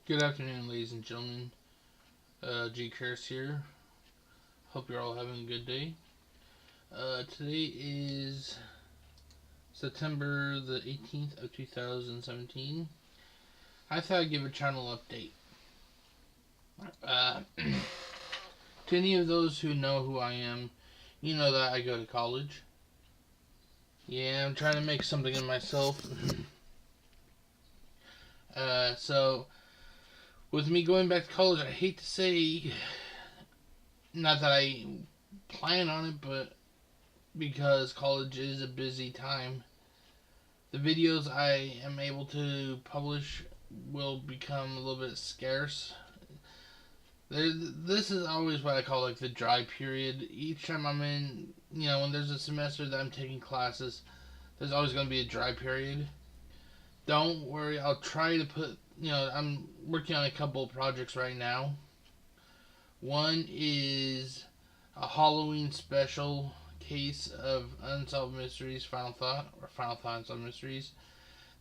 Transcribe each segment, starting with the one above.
Good afternoon, ladies and gentlemen. GCurse here. Hope you're all having a good day. Today is September the 18th of 2017. I thought I'd give a channel update. To any of those who know who I am, you know that I go to college. Yeah, I'm trying to make something of myself. So, with me going back to college, I hate to say, not that I plan on it, but because college is a busy time, the videos I am able to publish will become a little bit scarce. This is always what I call like the dry period. Each time I'm in, when there's a semester that I'm taking classes, there's always going to be a dry period. Don't worry, I'll try to put, I'm working on a couple of projects right now. One is a Halloween special case of Unsolved Mysteries Final Thought, or Final Thought Unsolved Mysteries.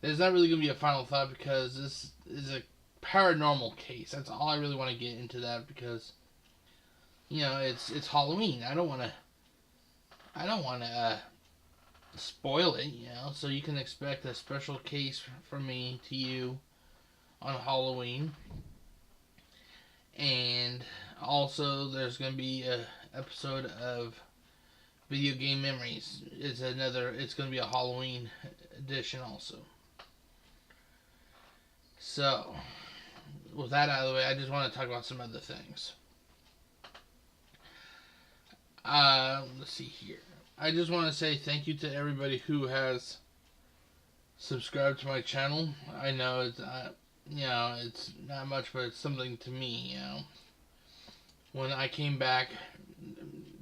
There's not really going to be a final thought because this is a paranormal case. That's all I really want to get into that because, it's Halloween. I don't want to spoil it, so you can expect a special case from me to you on Halloween. And also, there's going to be a episode of Video Game Memories. It's going to be a Halloween edition also. So, with that out of the way, I just want to talk about some other things. Let's see here. I just want to say thank you to everybody who has subscribed to my channel. I know it's it's not much, but it's something to me. When I came back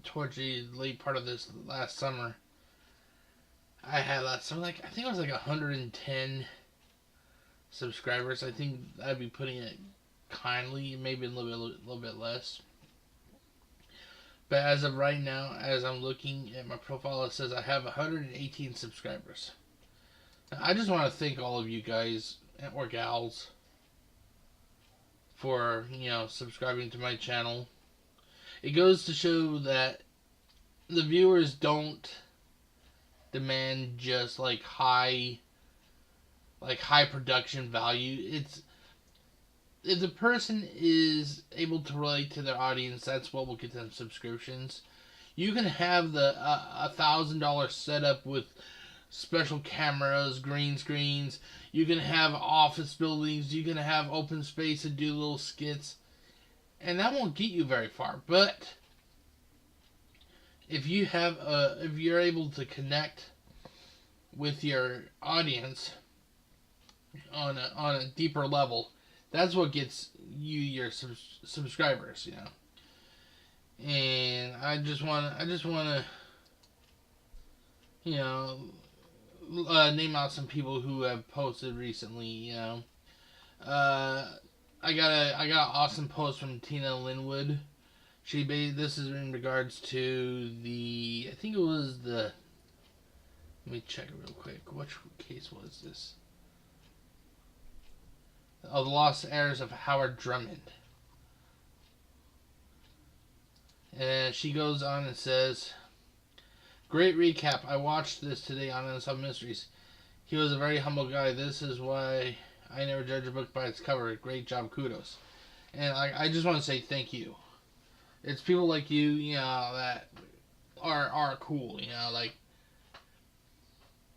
towards the late part of this last summer, I had I think it was like 110 subscribers. I think I'd be putting it kindly, maybe a little bit less. But as of right now, as I'm looking at my profile, it says I have 118 subscribers. Now, I just want to thank all of you guys or gals for subscribing to my channel. It goes to show that the viewers don't demand just high production value. It's if the person is able to relate to their audience, that's what will get them subscriptions. You can have the $1,000 setup with special cameras, green screens. You can have office buildings. You can have open space to do little skits, and that won't get you very far. But if you're able to connect with your audience on a deeper level, that's what gets you your subscribers, And I just want to, name out some people who have posted recently. I got an awesome post from Tina Linwood. This is in regards to I think it was let me check it real quick. Which case was this? Oh, the Lost Heirs of Howard Drummond. And she goes on and says, "Great recap. I watched this today on Unsolved Mysteries. He was a very humble guy. This is why I never judge a book by its cover. Great job. Kudos." And I just want to say thank you. It's people like you, that are cool,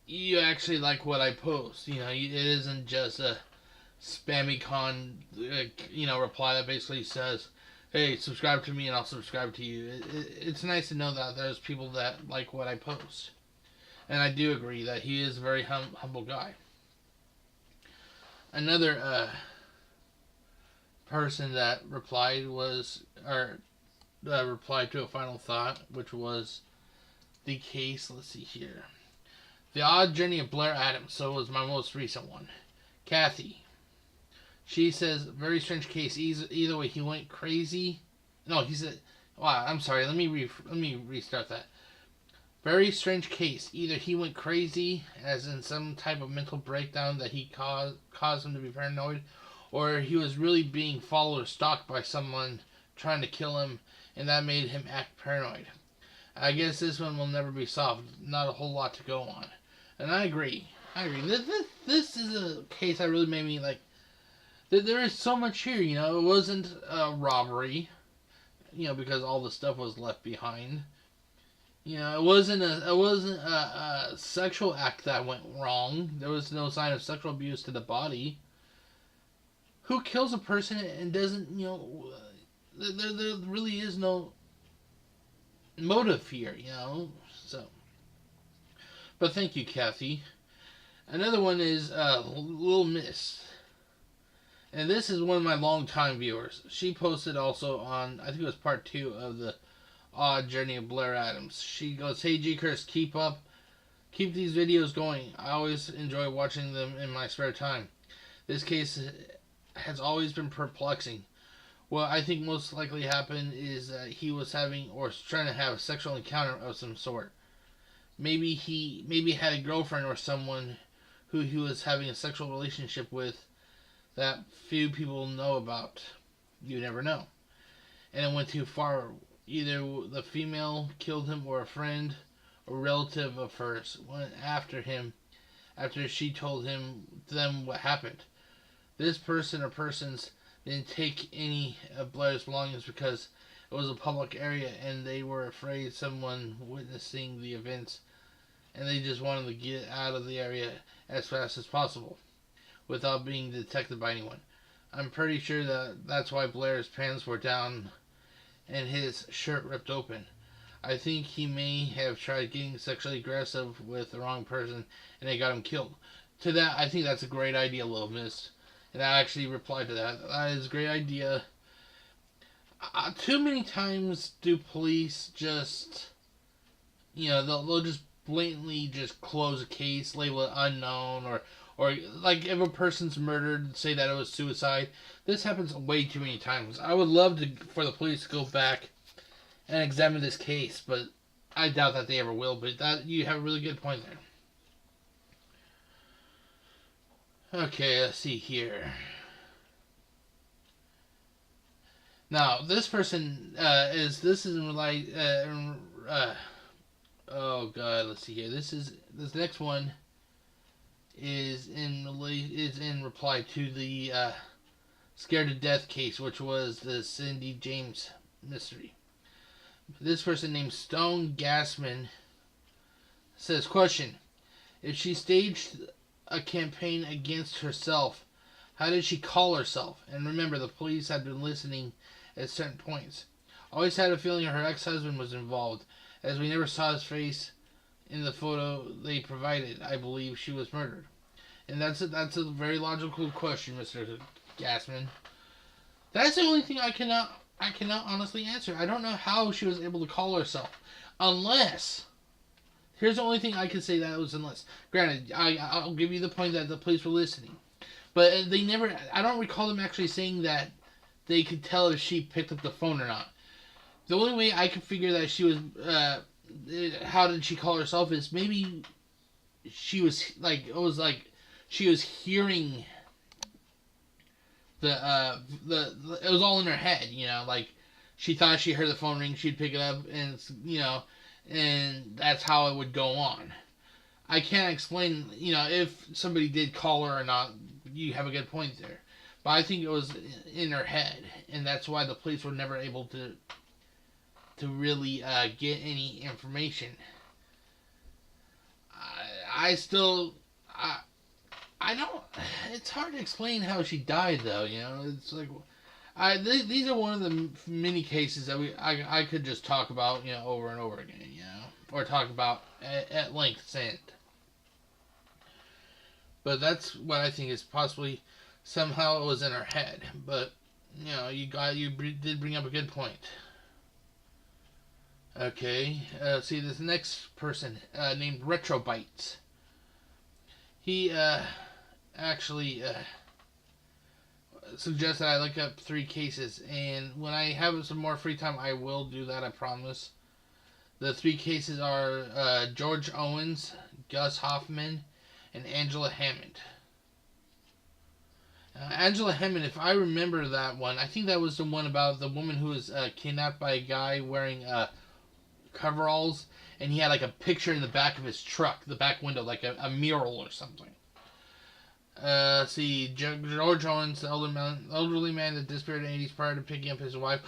you actually like what I post. It isn't just a spammy reply that basically says, "Hey, subscribe to me and I'll subscribe to you." It's nice to know that there's people that like what I post. And I do agree that he is a very humble guy. Another person that replied replied to a final thought, which was the case, let's see here. The Odd Journey of Blair Adams, so was my most recent one. Kathy. She says, "Very strange case. Either way, he went crazy." No, he said, wow, I'm sorry. Let me restart that. "Very strange case. Either he went crazy, as in some type of mental breakdown that he caused him to be paranoid, or he was really being followed or stalked by someone trying to kill him, and that made him act paranoid. I guess this one will never be solved. Not a whole lot to go on. And I agree. This is a case that really made me like. There is so much here, you know. It wasn't a robbery, you know, because all the stuff was left behind. You know, it wasn't a sexual act that went wrong. There was no sign of sexual abuse to the body. Who kills a person and doesn't, you know, there really is no motive here, you know. So, but thank you, Kathy. Another one is Little Miss, and this is one of my longtime viewers. She posted also on, I think it was part 2 of the Odd Journey of Blair Adams. She goes, "Hey GCurse, keep these videos going. I always enjoy watching them in my spare time. This case has always been perplexing. What I think most likely happened is that he was having or trying to have a sexual encounter of some sort. Maybe he had a girlfriend or someone who he was having a sexual relationship with that few people know about. You never know. And it went too far. Either the female killed him or a friend or relative of hers went after him after she told them what happened. This person or persons didn't take any of Blair's belongings because it was a public area and they were afraid someone witnessing the events, and they just wanted to get out of the area as fast as possible without being detected by anyone. I'm pretty sure that's why Blair's pants were down and his shirt ripped open. I think he may have tried getting sexually aggressive with the wrong person and they got him killed." To that, I think that's a great idea, Little Miss. And I actually replied to that. That is a great idea. Too many times do police just, you know, they'll just blatantly just close a case, label it unknown, or like if a person's murdered, say that it was suicide. This happens way too many times. I would love for the police to go back and examine this case, but I doubt that they ever will. But that you have a really good point there. Okay, let's see here. Now, this person this is in like oh god, let's see here. This next one is in reply to the Scared to Death case, which was the Cindy James mystery. This person named Stone Gassman says, question: if she staged a campaign against herself, how did she call herself? And remember, the police had been listening at certain points. Always had a feeling her ex-husband was involved, as we never saw his face in the photo they provided. I believe she was murdered. And that's a very logical question, Mr. Gassman. That's the only thing I cannot honestly answer. I don't know how she was able to call herself. Unless, here's the only thing I can say that was unless. Granted, I'll give you the point that the police were listening. But they never, I don't recall them actually saying that they could tell if she picked up the phone or not. The only way I could figure that she was, how did she call herself is maybe she was like, it was like she was hearing it was all in her head, you know, like she thought she heard the phone ring, she'd pick it up, and you know, and that's how it would go on. I can't explain, you know, if somebody did call her or not. You have a good point there, but I think it was in her head, and that's why the police were never able to really get any information. I don't. It's hard to explain how she died, though. You know, it's like these are one of the many cases that I could just talk about, you know, over and over again, you know, or talk about at length. But that's what I think is possibly somehow it was in her head. But you know, you did bring up a good point. Okay, see this next person named Retrobytes. He actually suggests that I look up 3 cases, and when I have some more free time, I will do that. I promise. The 3 cases are George Owens, Gus Hoffman, and Angela Hammond. Angela Hammond, if I remember that one, I think that was the one about the woman who was kidnapped by a guy wearing coveralls, and he had like a picture in the back of his truck, the back window, like a mural or something. See, George Owens, the elderly man that disappeared in the 80s prior to picking up his wife.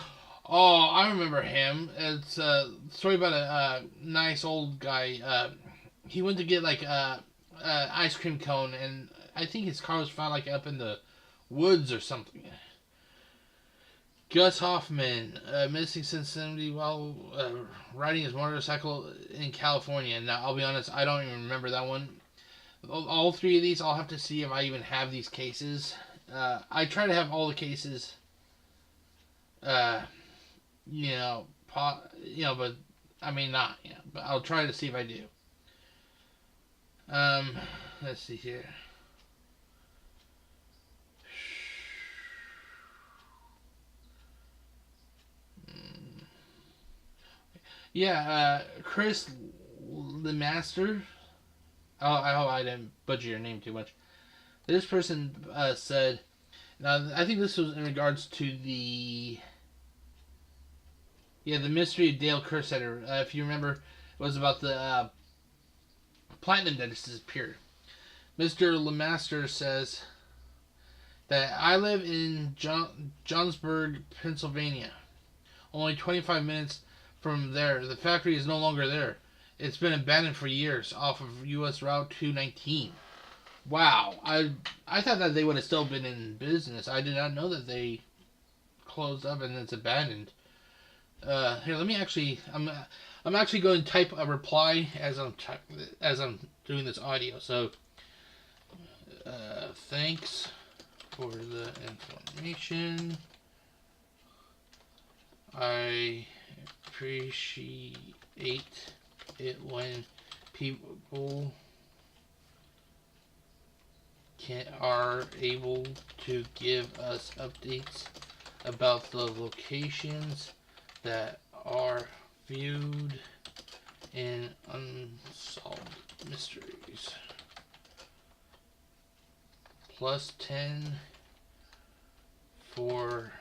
Oh, I remember him. It's a story about a nice old guy. He went to get like a ice cream cone, and I think his car was found like up in the woods or something. Gus Hoffman, missing since 70 while riding his motorcycle in California. Now, I'll be honest, I don't even remember that one. All three of these, I'll have to see if I even have these cases. I try to have all the cases, you know, but I may not, but I'll try to see if I do. Let's see here. Yeah, Chris the Master. Oh, I hope I didn't butcher your name too much. This person said, now I think this was in regards to the mystery of Dale Kerr Center. If you remember, it was about the platinum that disappeared. Mr. Lemaster says that I live in Johnsburg, Pennsylvania. Only 25 minutes from there. The factory is no longer there. It's been abandoned for years off of U.S. Route 219. Wow. I thought that they would have still been in business. I did not know that they closed up and it's abandoned. Here, let me actually... I'm actually going to type a reply as I'm doing this audio. So, thanks for the information. I appreciate it when people are able to give us updates about the locations that are viewed in unsolved mysteries. +10 for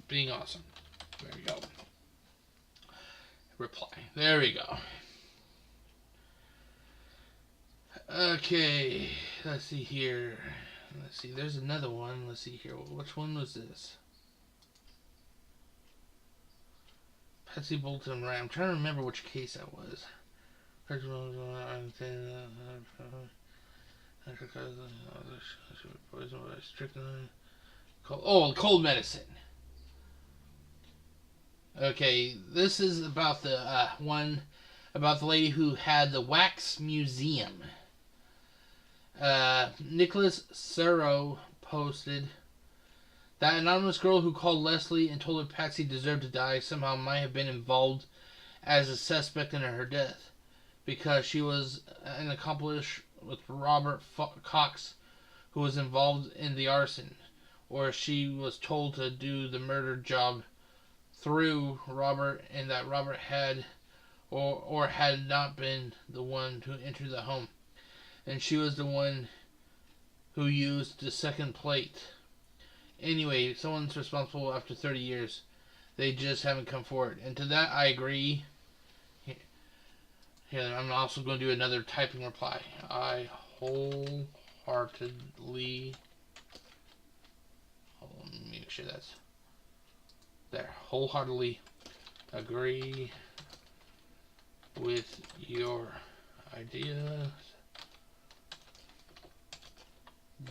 being awesome. There we go. Reply. There we go. Okay, let's see here. Let's see, there's another one. Let's see here. Which one was this? Patsy Bolton Ram. I'm trying to remember which case that was. Cold medicine. Okay, this is about the one about the lady who had the wax museum. Nicholas Serro posted that anonymous girl who called Leslie and told her Patsy deserved to die somehow might have been involved as a suspect in her death because she was an accomplice with Robert Cox, who was involved in the arson, or she was told to do the murder job through Robert, and that Robert had or had not been the one to enter the home, and she was the one who used the second plate. Anyway, someone's responsible after 30 years. They just haven't come forward. And to that, I agree. Here, I'm also going to do another typing reply. I wholeheartedly... Let me make sure that's... There. Wholeheartedly agree with your ideas.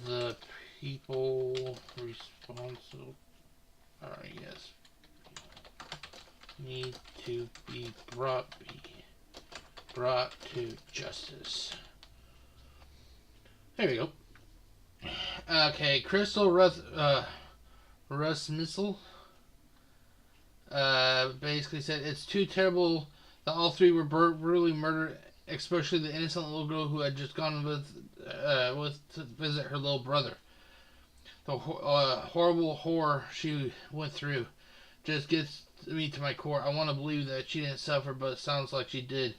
The people responsible, need to be brought to justice. There we go. Okay, Crystal Rusmissel basically said it's too terrible that all three were brutally murdered, especially the innocent little girl who had just gone with to visit her little brother. The horrible horror she went through just gets me to my core. I want to believe that she didn't suffer, but it sounds like she did.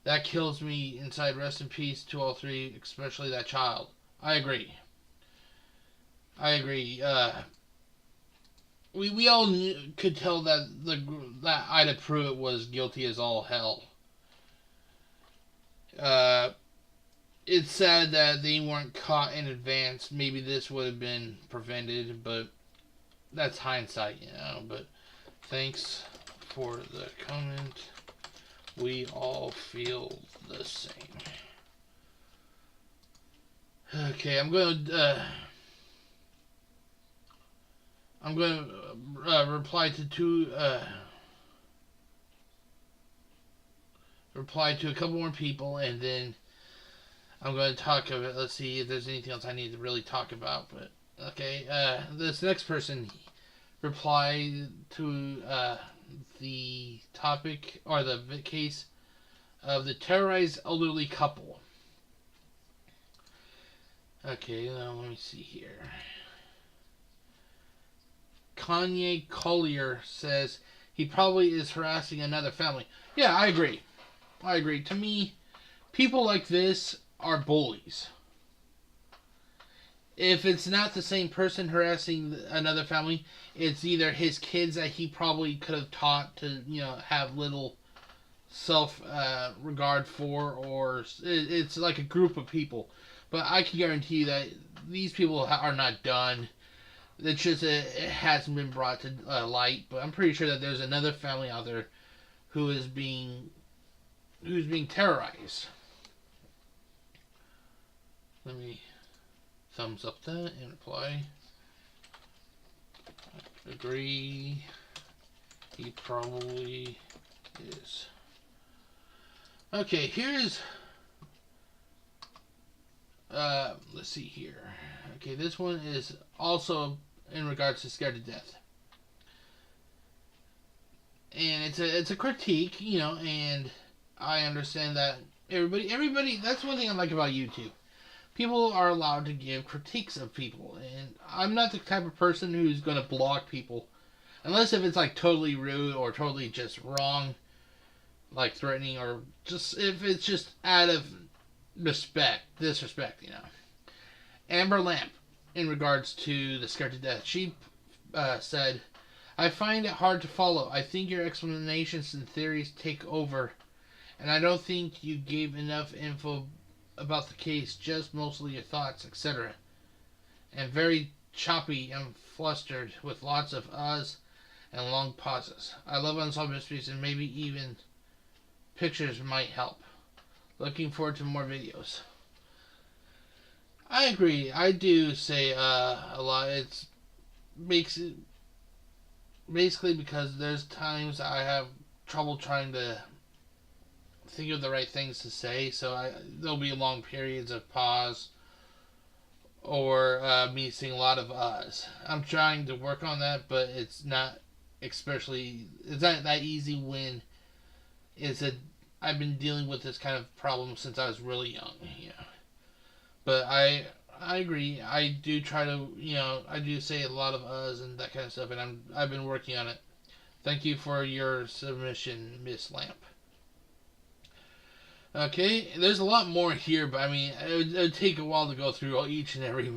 That kills me inside. Rest in peace to all three, especially that child. I agree. I agree. We all could tell that that Ida Pruitt was guilty as all hell. Uh, it's sad that they weren't caught in advance. Maybe this would have been prevented, but that's hindsight, you know. But thanks for the comment. We all feel the same. Okay, I'm going to reply to a couple more people, and then I'm going to talk about. Let's see if there's anything else I need to really talk about. But okay, this next person replied to the topic or the case of the terrorized elderly couple. Okay, now let me see here. Kanye Collier says he probably is harassing another family. Yeah, I agree. I agree. To me, people like this are bullies. If it's not the same person harassing another family, it's either his kids that he probably could have taught to, have little self regard for, or it's like a group of people. But I can guarantee you that these people are not done. It's just it hasn't been brought to light. But I'm pretty sure that there's another family out there who's being terrorized. Let me thumbs up that and reply. Agree. He probably is. Okay, here's let's see here. Okay, this one is also in regards to Scared to Death. And it's a critique, and I understand that everybody that's one thing I like about YouTube. People are allowed to give critiques of people, and I'm not the type of person who's going to block people unless if it's like totally rude or totally just wrong, like threatening, or just if it's just out of disrespect. Amber Lamp, in regards to the Scared to Death, she said, I find it hard to follow. I think your explanations and theories take over, and I don't think you gave enough info about the case, just mostly your thoughts, etc. And very choppy and flustered with lots of uhs and long pauses. I love Unsolved Mysteries, and maybe even pictures might help. Looking forward to more videos. I agree. I do say a lot. It's makes it basically because there's times I have trouble trying to think of the right things to say, so there'll be long periods of pause or me saying a lot of uhs. I'm trying to work on that, but it's not that easy when I've been dealing with this kind of problem since I was really young. But I agree. I do try to, I do say a lot of uhs and that kind of stuff, and I've been working on it. Thank you for your submission, Miss Lamp. Okay, there's a lot more here, but I mean, it would take a while to go through each and every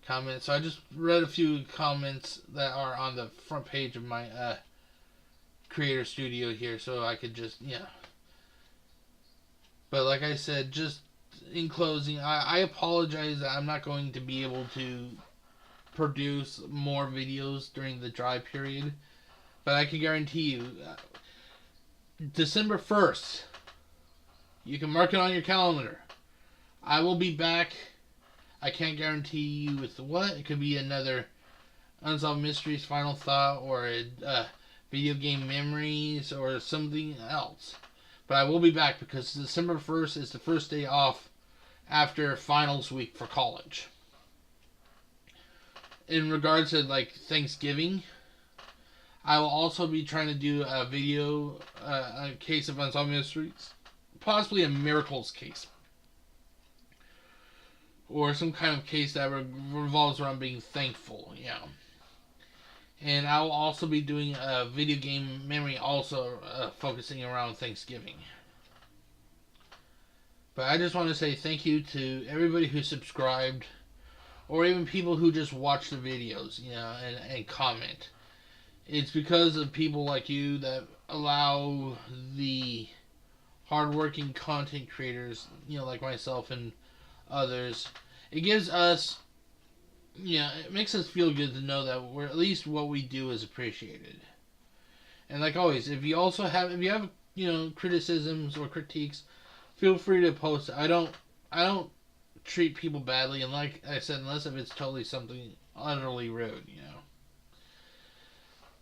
comment. So I just read a few comments that are on the front page of my Creator Studio here, so I could just, But like I said, just in closing, I apologize that I'm not going to be able to produce more videos during the dry period, but I can guarantee you, December 1st, you can mark it on your calendar. I will be back. I can't guarantee you with what. It could be another Unsolved Mysteries Final Thought, or a video game memories, or something else. But I will be back because December 1st is the first day off after finals week for college. In regards to like Thanksgiving, I will also be trying to do a video, a case of Unsolved Mysteries, possibly a miracles case, or some kind of case that revolves around being thankful. And I will also be doing a video game memory, also focusing around Thanksgiving. But I just want to say thank you to everybody who subscribed, or even people who just watch the videos, and comment. It's because of people like you that allow the hardworking content creators, like myself and others. It gives us, it makes us feel good to know that we're at least what we do is appreciated. And like always, if you have, criticisms or critiques, feel free to post. I don't treat people badly, and like I said, unless if it's totally something utterly rude.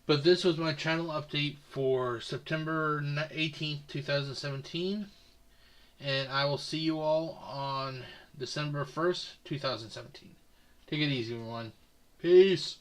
But this was my channel update for September 18th, 2017. And I will see you all on December 1st, 2017. Take it easy, everyone. Peace.